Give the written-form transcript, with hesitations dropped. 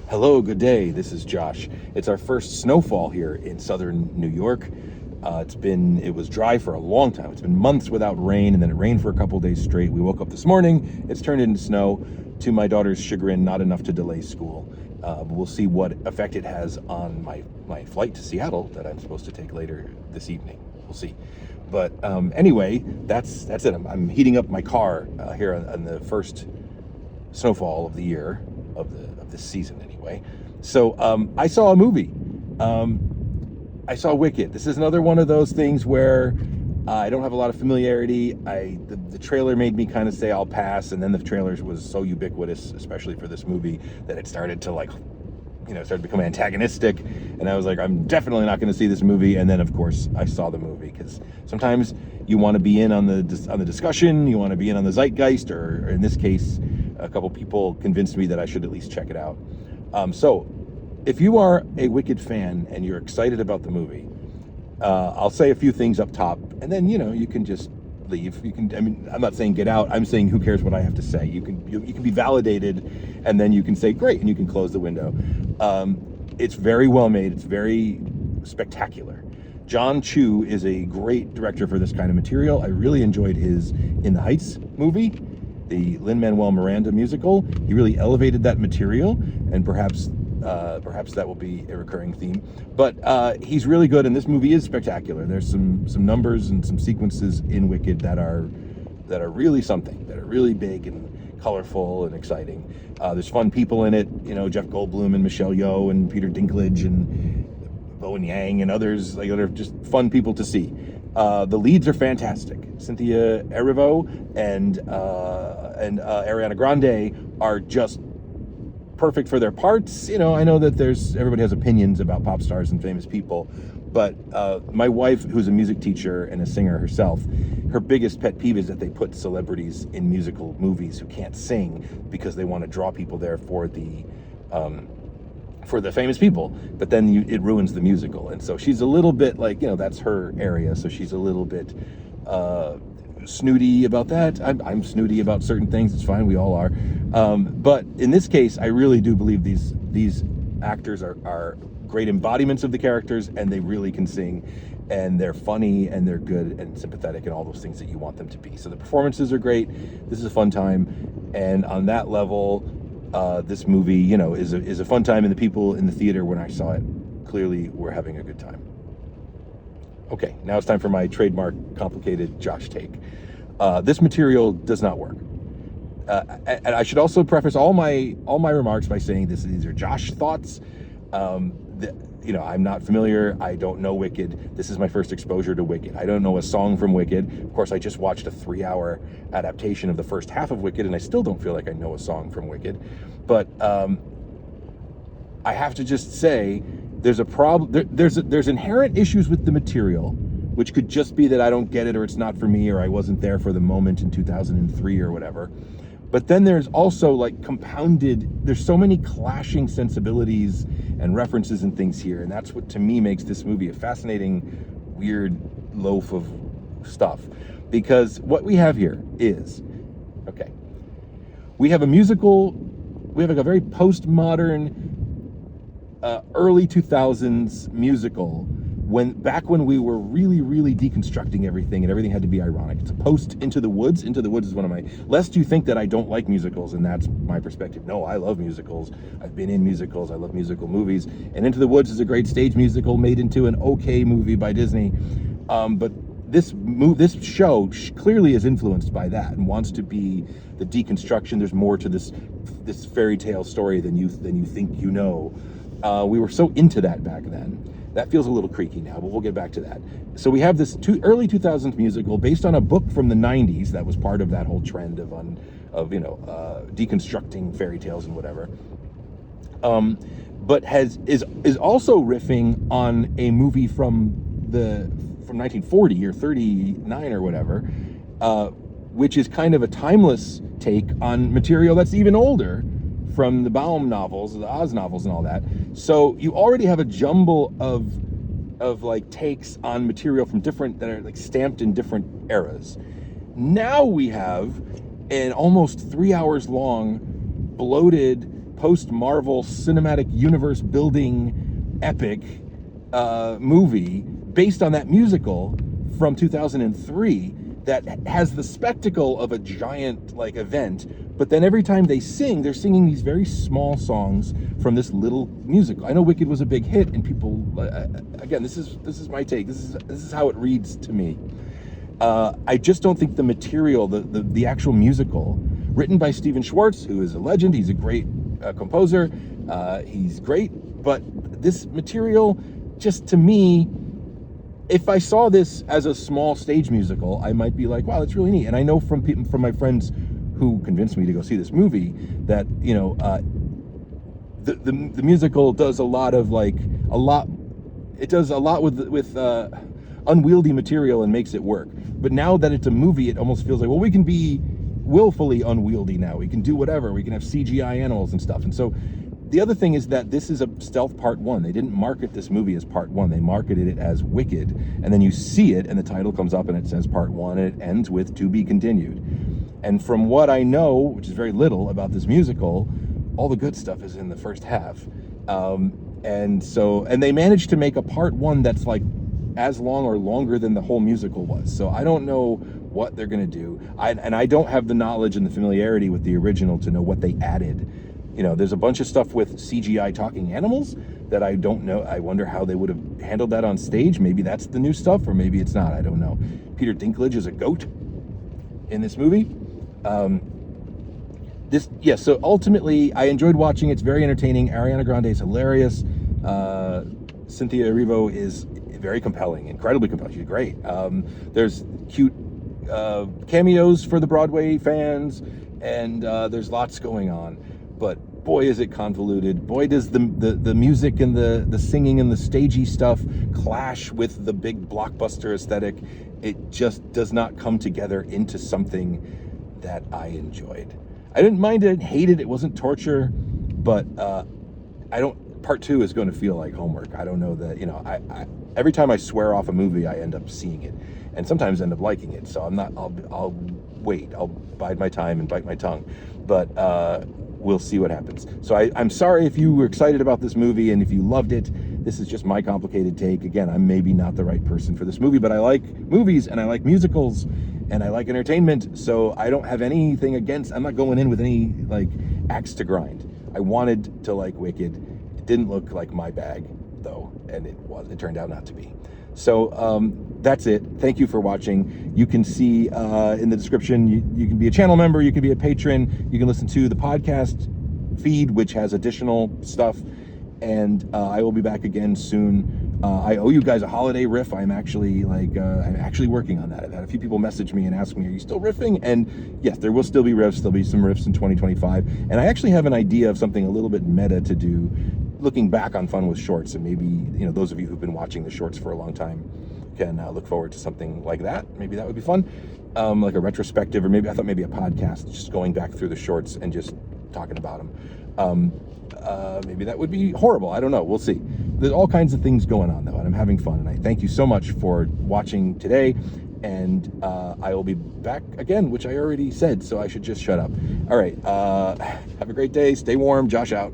Hello, good day. This is Josh. It's our first snowfall here in southern New York. It was dry for a long time. It's been months without rain, and then it rained for a couple days straight. We woke up this morning. It's turned into snow. To my daughter's chagrin, not enough to delay school. But we'll see what effect it has on my flight to Seattle that I'm supposed to take later this evening. We'll see. But anyway, that's it. I'm heating up my car here on the first snowfall of the year of this season anyway. So I saw a movie. I saw Wicked. This is another one of those things where I don't have a lot of familiarity. The trailer made me kind of say I'll pass, and then the trailer was so ubiquitous, especially for this movie, that it started to started to become antagonistic, and I was like, I'm definitely not going to see this movie. And then, of course, I saw the movie because sometimes you want to be in on the discussion, you want to be in on the zeitgeist, or in this case, a couple people convinced me that I should at least check it out. So, if you are a Wicked fan and you're excited about the movie, I'll say a few things up top, and then you can just leave. I'm not saying get out. I'm saying who cares what I have to say. You can be validated, and then you can say great, and you can close the window. It's very well made. It's very spectacular. John Chu is a great director for this kind of material. I really enjoyed his In the Heights movie, the Lin-Manuel Miranda musical. He really elevated that material, and perhaps that will be a recurring theme. But he's really good, and this movie is spectacular. There's some numbers and some sequences in Wicked that are really something, that are really big and colorful and exciting. There's fun people in it, Jeff Goldblum and Michelle Yeoh and Peter Dinklage and Bowen Yang and others. Like, they're just fun people to see. The leads are fantastic. Cynthia Erivo and Ariana Grande are just perfect for their parts. I know that everybody has opinions about pop stars and famous people, but my wife, who's a music teacher and a singer herself, her biggest pet peeve is that they put celebrities in musical movies who can't sing because they want to draw people there for the famous people, but then it ruins the musical. And so she's a little bit like, that's her area, so she's a little bit snooty about that. I'm snooty about certain things. It's fine. We all are. But in this case, I really do believe these actors are great embodiments of the characters, and they really can sing, and they're funny, and they're good and sympathetic, and all those things that you want them to be. So the performances are great. This is a fun time, and on that level, this movie, is a fun time, and the people in the theater when I saw it clearly were having a good time. Okay, now it's time for my trademark complicated Josh take. This material does not work. And I should also preface all my remarks by saying these are Josh thoughts. I'm not familiar. I don't know Wicked. This is my first exposure to Wicked. I don't know a song from Wicked. Of course, I just watched a 3-hour adaptation of the first half of Wicked, and I still don't feel like I know a song from Wicked. But I have to just say, there's a problem. There's inherent issues with the material, which could just be that I don't get it, or it's not for me, or I wasn't there for the moment in 2003 or whatever. But then there's also there's so many clashing sensibilities and references and things here, and that's what to me makes this movie a fascinating, weird loaf of stuff. Because what we have here is, we have a musical, we have a very postmodern, early 2000s musical, back when we were really, really deconstructing everything, and everything had to be ironic. It's a post Into the Woods. Into the Woods is one of my, lest you think that I don't like musicals, and that's my perspective. No, I love musicals. I've been in musicals. I love musical movies. And Into the Woods is a great stage musical made into an okay movie by Disney. But this show clearly is influenced by that and wants to be the deconstruction. There's more to this fairy tale story than you think you know. We were so into that back then. That feels a little creaky now, but we'll get back to that. So we have this early 2000s musical based on a book from the 90s that was part of that whole trend of deconstructing fairy tales and whatever. But is also riffing on a movie from 1940 or 39 or whatever, which is kind of a timeless take on material that's even older, from the Baum novels, the Oz novels and all that. So you already have a jumble of takes on material from different, that are stamped in different eras. Now we have an almost 3 hours long, bloated, post-Marvel cinematic universe building epic movie based on that musical from 2003 that has the spectacle of a giant like event, but then every time they sing, they're singing these very small songs from this little musical. I know Wicked was a big hit, and people again, this is my take. This is how it reads to me. I just don't think the material, the actual musical, written by Stephen Schwartz, who is a legend, he's a great composer, he's great, but this material, just to me, if I saw this as a small stage musical, I might be like, wow, that's really neat. And I know from my friends who convinced me to go see this movie that, you know, the musical does a lot with unwieldy material and makes it work. But now that it's a movie, it almost feels like, well, we can be willfully unwieldy now. We can do whatever. We can have CGI animals and stuff. And so the other thing is that this is a Stealth Part 1. They didn't market this movie as Part 1. They marketed it as Wicked. And then you see it, and the title comes up, and it says Part 1, and it ends with To Be Continued. And from what I know, which is very little about this musical, all the good stuff is in the first half. And they managed to make a Part 1 that's like as long or longer than the whole musical was. So I don't know what they're going to do. I don't have the knowledge and the familiarity with the original to know what they added. You know, there's a bunch of stuff with CGI talking animals that I don't know. I wonder how they would have handled that on stage. Maybe that's the new stuff, or maybe it's not. I don't know. Peter Dinklage is a goat in this movie. So ultimately, I enjoyed watching. It's very entertaining. Ariana Grande is hilarious. Cynthia Erivo is very compelling, incredibly compelling. She's great. There's cute cameos for the Broadway fans, and there's lots going on. But boy, is it convoluted. Boy, does the music and the singing and the stagey stuff clash with the big blockbuster aesthetic. It just does not come together into something that I enjoyed. I didn't mind it, hated it. It wasn't torture, but Part 2 is going to feel like homework. I don't know that, you know, I every time I swear off a movie, I end up seeing it, and sometimes end up liking it. So I'll wait. I'll bide my time and bite my tongue, but we'll see what happens. So I'm sorry if you were excited about this movie and if you loved it. This is just my complicated take. Again, I'm maybe not the right person for this movie, but I like movies and I like musicals and I like entertainment. So I don't have anything against. I'm not going in with any like axe to grind. I wanted to like Wicked. It didn't look like my bag though, and it turned out not to be. So that's it. Thank you for watching. You can see in the description, you can be a channel member, you can be a patron, you can listen to the podcast feed, which has additional stuff, and I will be back again soon. I owe you guys a holiday riff. I'm actually working on that. I've had a few people message me and ask me, are you still riffing? And yes, there will still be riffs. There'll be some riffs in 2025. And I actually have an idea of something a little bit meta to do, looking back on Fun with Shorts. And maybe, you know, those of you who've been watching the shorts for a long time can look forward to something like that. Maybe that would be fun. Like a retrospective, or maybe I thought maybe a podcast, just going back through the shorts and just talking about them. Maybe that would be horrible. I don't know. We'll see. There's all kinds of things going on, though, and I'm having fun. And I thank you so much for watching today. And I will be back again, which I already said, so I should just shut up. All right. Have a great day. Stay warm. Josh out.